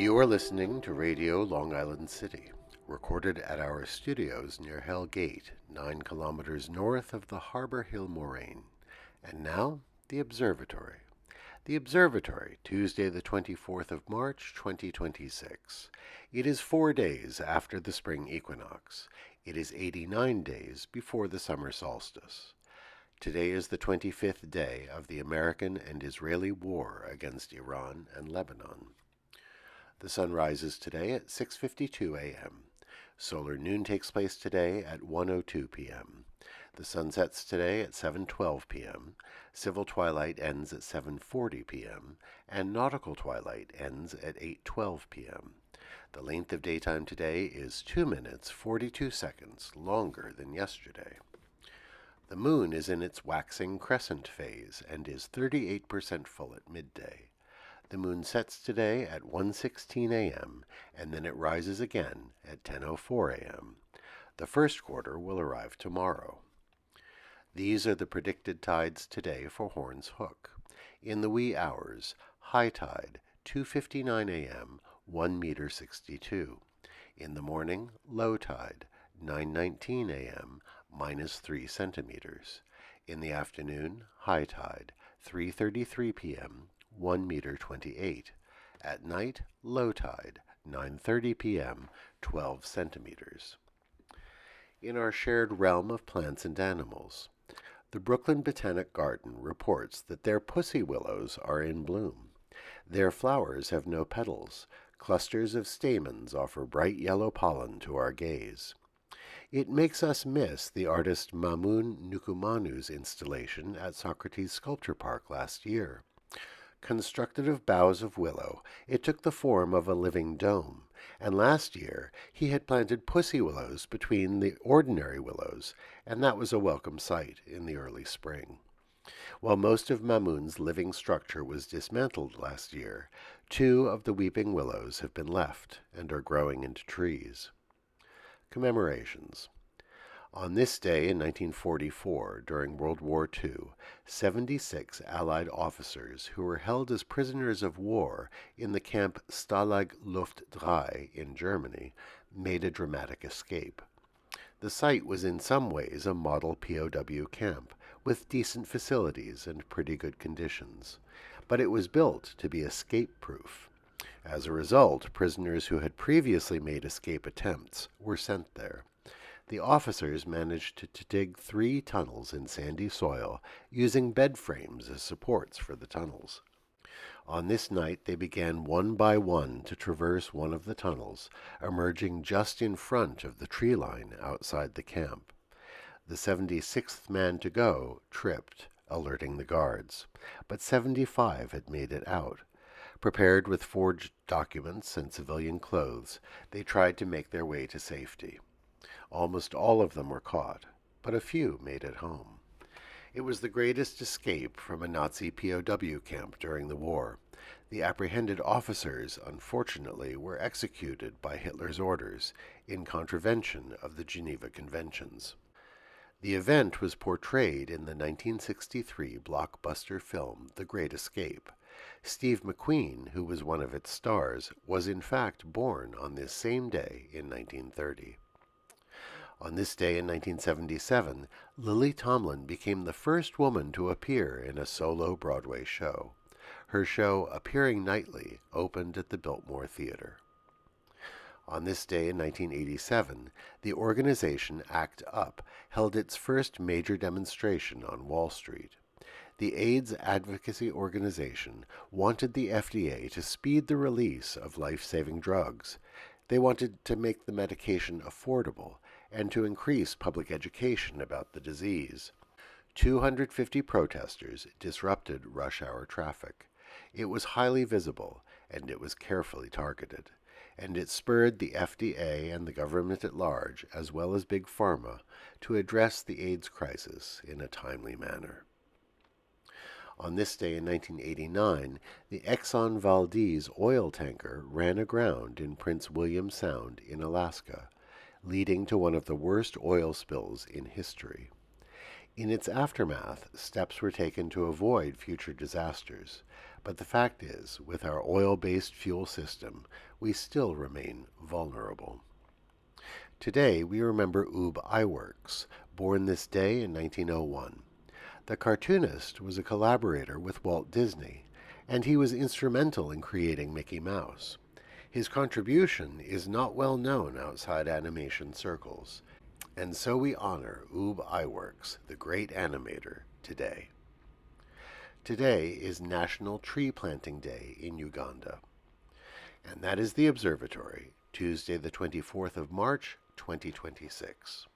You are listening to Radio Long Island City, recorded at our studios near Hell Gate, 9 kilometers north of the Harbor Hill Moraine. And now, the Observatory. The Observatory, Tuesday the 24th of March, 2026. It is 4 days after the spring equinox. It is 89 days before the summer solstice. Today is the 25th day of the American and Israeli war against Iran and Lebanon. The sun rises today at 6:52 a.m. Solar noon takes place today at 1:02 p.m. The sun sets today at 7:12 p.m. Civil twilight ends at 7:40 p.m. and nautical twilight ends at 8:12 p.m. The length of daytime today is 2 minutes 42 seconds longer than yesterday. The moon is in its waxing crescent phase and is 38% full at midday. The moon sets today at 1:16 a.m., and then it rises again at 10:04 a.m. The first quarter will arrive tomorrow. These are the predicted tides today for Horn's Hook. In the wee hours, high tide, 2:59 a.m., 1 meter 62. In the morning, low tide, 9:19 a.m., minus 3 centimeters. In the afternoon, high tide, 3:33 p.m., 1 meter 28. At night, low tide, 9:30 p.m., 12 centimeters. In our shared realm of plants and animals, the Brooklyn Botanic Garden reports that their pussy willows are in bloom. Their flowers have no petals. Clusters of stamens offer bright yellow pollen to our gaze. It makes us miss the artist Mamoun Nukumanu's installation at Socrates Sculpture Park last year. Constructed of boughs of willow, it took the form of a living dome, and last year he had planted pussy willows between the ordinary willows, and that was a welcome sight in the early spring. While most of Mamoun's living structure was dismantled last year, 2 of the weeping willows have been left and are growing into trees. Commemorations. On this day in 1944, during World War II, 76 Allied officers who were held as prisoners of war in the camp Stalag Luft 3 in Germany made a dramatic escape. The site was in some ways a model POW camp, with decent facilities and pretty good conditions. But it was built to be escape-proof. As a result, prisoners who had previously made escape attempts were sent there. The officers managed to dig 3 tunnels in sandy soil, using bed frames as supports for the tunnels. On this night they began one by one to traverse one of the tunnels, emerging just in front of the tree line outside the camp. The 76th man to go tripped, alerting the guards, but 75 had made it out. Prepared with forged documents and civilian clothes, they tried to make their way to safety. Almost all of them were caught, but a few made it home. It was the greatest escape from a Nazi POW camp during the war. The apprehended officers, unfortunately, were executed by Hitler's orders in contravention of the Geneva Conventions. The event was portrayed in the 1963 blockbuster film The Great Escape. Steve McQueen, who was one of its stars, was in fact born on this same day in 1930. On this day in 1977, Lily Tomlin became the first woman to appear in a solo Broadway show. Her show, Appearing Nightly, opened at the Biltmore Theater. On this day in 1987, the organization ACT UP held its first major demonstration on Wall Street. The AIDS advocacy organization wanted the FDA to speed the release of life-saving drugs. They wanted to make the medication affordable and to increase public education about the disease. 250 protesters disrupted rush hour traffic. It was highly visible, and it was carefully targeted, and it spurred the FDA and the government at large, as well as Big Pharma, to address the AIDS crisis in a timely manner. On this day in 1989, the Exxon Valdez oil tanker ran aground in Prince William Sound in Alaska, leading to one of the worst oil spills in history. In its aftermath, steps were taken to avoid future disasters. But the fact is, with our oil-based fuel system, we still remain vulnerable. Today, we remember Ub Iwerks, born this day in 1901. The cartoonist was a collaborator with Walt Disney, and he was instrumental in creating Mickey Mouse. His contribution is not well known outside animation circles, and so we honor Ub Iwerks, the great animator, today. Today is National Tree Planting Day in Uganda. And that is the Observatory, Tuesday the 24th of March, 2026.